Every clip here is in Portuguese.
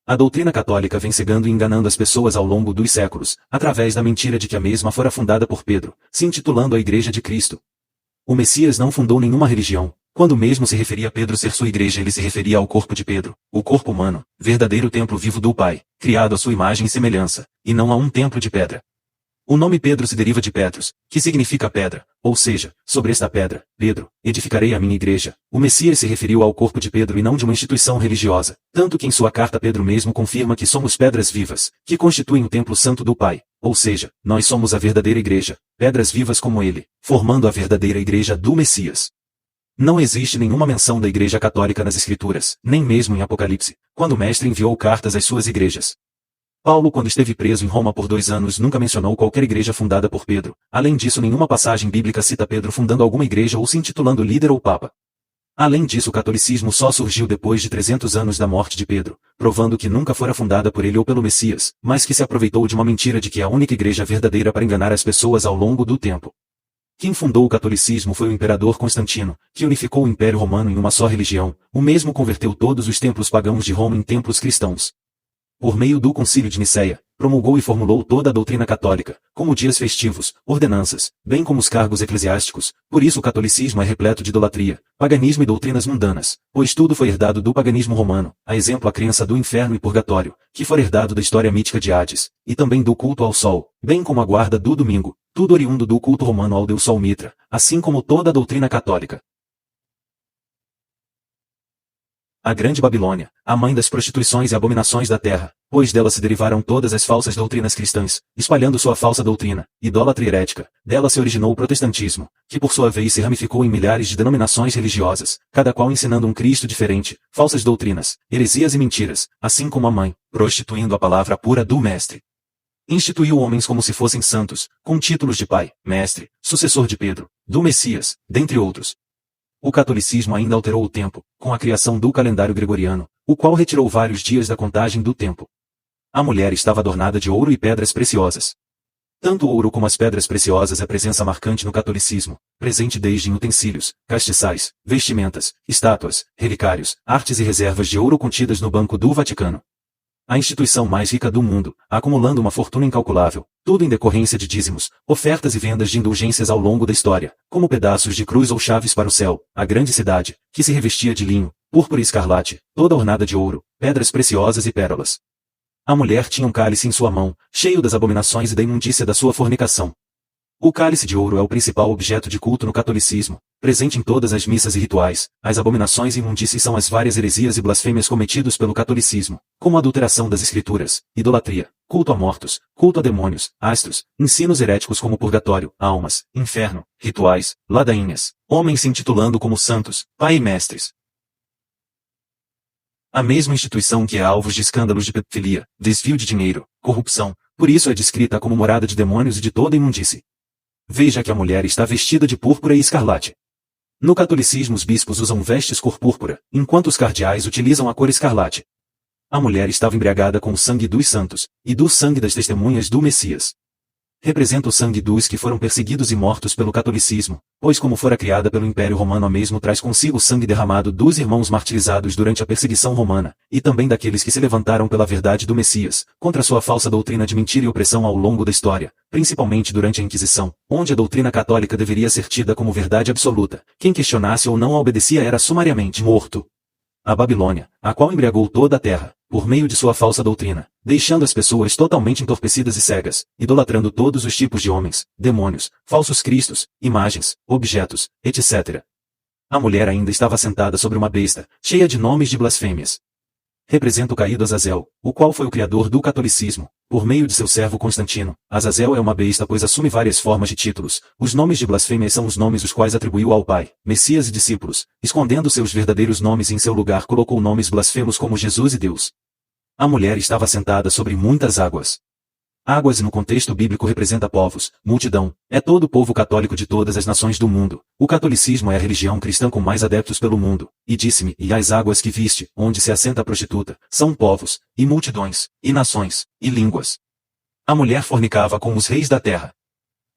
A doutrina católica vem cegando e enganando as pessoas ao longo dos séculos, através da mentira de que a mesma fora fundada por Pedro, se intitulando a Igreja de Cristo. O Messias não fundou nenhuma religião. Quando mesmo se referia a Pedro ser sua igreja, ele se referia ao corpo de Pedro, o corpo humano, verdadeiro templo vivo do Pai, criado à sua imagem e semelhança, e não a um templo de pedra. O nome Pedro se deriva de Petros, que significa pedra, ou seja, sobre esta pedra, Pedro, edificarei a minha igreja. O Messias se referiu ao corpo de Pedro e não de uma instituição religiosa, tanto que em sua carta Pedro mesmo confirma que somos pedras vivas, que constituem o templo santo do Pai, ou seja, nós somos a verdadeira igreja, pedras vivas como ele, formando a verdadeira igreja do Messias. Não existe nenhuma menção da Igreja Católica nas Escrituras, nem mesmo em Apocalipse, quando o Mestre enviou cartas às suas igrejas. Paulo, quando esteve preso em Roma por 2 anos, nunca mencionou qualquer igreja fundada por Pedro. Além disso, nenhuma passagem bíblica cita Pedro fundando alguma igreja ou se intitulando líder ou papa. Além disso, o catolicismo só surgiu depois de 300 anos da morte de Pedro, provando que nunca fora fundada por ele ou pelo Messias, mas que se aproveitou de uma mentira de que é a única igreja verdadeira para enganar as pessoas ao longo do tempo. Quem fundou o catolicismo foi o imperador Constantino, que unificou o Império Romano em uma só religião. O mesmo converteu todos os templos pagãos de Roma em templos cristãos. Por meio do Concílio de Nicéia, promulgou e formulou toda a doutrina católica, como dias festivos, ordenanças, bem como os cargos eclesiásticos. Por isso o catolicismo é repleto de idolatria, paganismo e doutrinas mundanas, pois tudo foi herdado do paganismo romano, a exemplo a crença do inferno e purgatório, que foi herdado da história mítica de Hades, e também do culto ao sol, bem como a guarda do domingo, tudo oriundo do culto romano ao deus Sol Mitra, assim como toda a doutrina católica. A Grande Babilônia, a mãe das prostituições e abominações da terra, pois dela se derivaram todas as falsas doutrinas cristãs, espalhando sua falsa doutrina, idólatra e herética. Dela se originou o protestantismo, que por sua vez se ramificou em milhares de denominações religiosas, cada qual ensinando um Cristo diferente, falsas doutrinas, heresias e mentiras, assim como a mãe, prostituindo a palavra pura do Mestre. Instituiu homens como se fossem santos, com títulos de pai, mestre, sucessor de Pedro, do Messias, dentre outros. O catolicismo ainda alterou o tempo, com a criação do calendário gregoriano, o qual retirou vários dias da contagem do tempo. A mulher estava adornada de ouro e pedras preciosas. Tanto o ouro como as pedras preciosas é presença marcante no catolicismo, presente desde em utensílios, castiçais, vestimentas, estátuas, relicários, artes e reservas de ouro contidas no Banco do Vaticano. A instituição mais rica do mundo, acumulando uma fortuna incalculável, tudo em decorrência de dízimos, ofertas e vendas de indulgências ao longo da história, como pedaços de cruz ou chaves para o céu, a grande cidade, que se revestia de linho, púrpura e escarlate, toda ornada de ouro, pedras preciosas e pérolas. A mulher tinha um cálice em sua mão, cheio das abominações e da imundícia da sua fornicação. O cálice de ouro é o principal objeto de culto no catolicismo, presente em todas as missas e rituais. As abominações e imundícies são as várias heresias e blasfêmias cometidos pelo catolicismo, como a adulteração das escrituras, idolatria, culto a mortos, culto a demônios, astros, ensinos heréticos como purgatório, almas, inferno, rituais, ladainhas, homens se intitulando como santos, pai e mestres. A mesma instituição que é alvo de escândalos de pedofilia, desvio de dinheiro, corrupção, por isso é descrita como morada de demônios e de toda imundície. Veja que a mulher está vestida de púrpura e escarlate. No catolicismo os bispos usam vestes cor púrpura, enquanto os cardeais utilizam a cor escarlate. A mulher estava embriagada com o sangue dos santos, e do sangue das testemunhas do Messias. Representa o sangue dos que foram perseguidos e mortos pelo catolicismo, pois como fora criada pelo Império Romano a mesmo traz consigo o sangue derramado dos irmãos martirizados durante a perseguição romana, e também daqueles que se levantaram pela verdade do Messias, contra sua falsa doutrina de mentira e opressão ao longo da história, principalmente durante a Inquisição, onde a doutrina católica deveria ser tida como verdade absoluta. Quem questionasse ou não a obedecia era sumariamente morto. A Babilônia, a qual embriagou toda a terra, por meio de sua falsa doutrina, deixando as pessoas totalmente entorpecidas e cegas, idolatrando todos os tipos de homens, demônios, falsos cristos, imagens, objetos, etc. A mulher ainda estava sentada sobre uma besta, cheia de nomes de blasfêmias. Representa o caído Azazel, o qual foi o criador do catolicismo, por meio de seu servo Constantino. Azazel é uma besta pois assume várias formas de títulos. Os nomes de blasfêmia são os nomes os quais atribuiu ao Pai, Messias e discípulos, escondendo seus verdadeiros nomes e em seu lugar colocou nomes blasfemos como Jesus e Deus. A mulher estava sentada sobre muitas águas. Águas no contexto bíblico representa povos, multidão, é todo o povo católico de todas as nações do mundo. O catolicismo é a religião cristã com mais adeptos pelo mundo. E disse-me, e as águas que viste, onde se assenta a prostituta, são povos, e multidões, e nações, e línguas. A mulher fornicava com os reis da terra.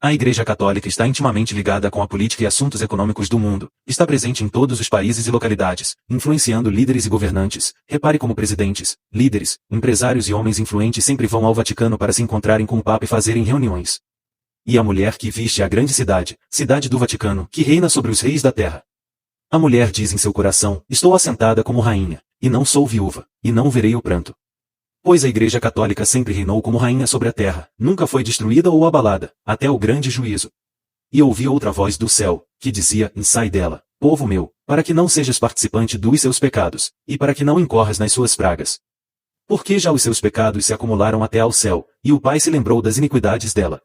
A Igreja Católica está intimamente ligada com a política e assuntos econômicos do mundo, está presente em todos os países e localidades, influenciando líderes e governantes. Repare como presidentes, líderes, empresários e homens influentes sempre vão ao Vaticano para se encontrarem com o Papa e fazerem reuniões. E a mulher que viste a grande cidade, cidade do Vaticano, que reina sobre os reis da terra. A mulher diz em seu coração, estou assentada como rainha, e não sou viúva, e não verei o pranto. Pois a Igreja Católica sempre reinou como rainha sobre a terra, nunca foi destruída ou abalada, até o grande juízo. E ouvi outra voz do céu, que dizia, sai dela, povo meu, para que não sejas participante dos seus pecados, e para que não incorras nas suas pragas. Porque já os seus pecados se acumularam até ao céu, e o Pai se lembrou das iniquidades dela.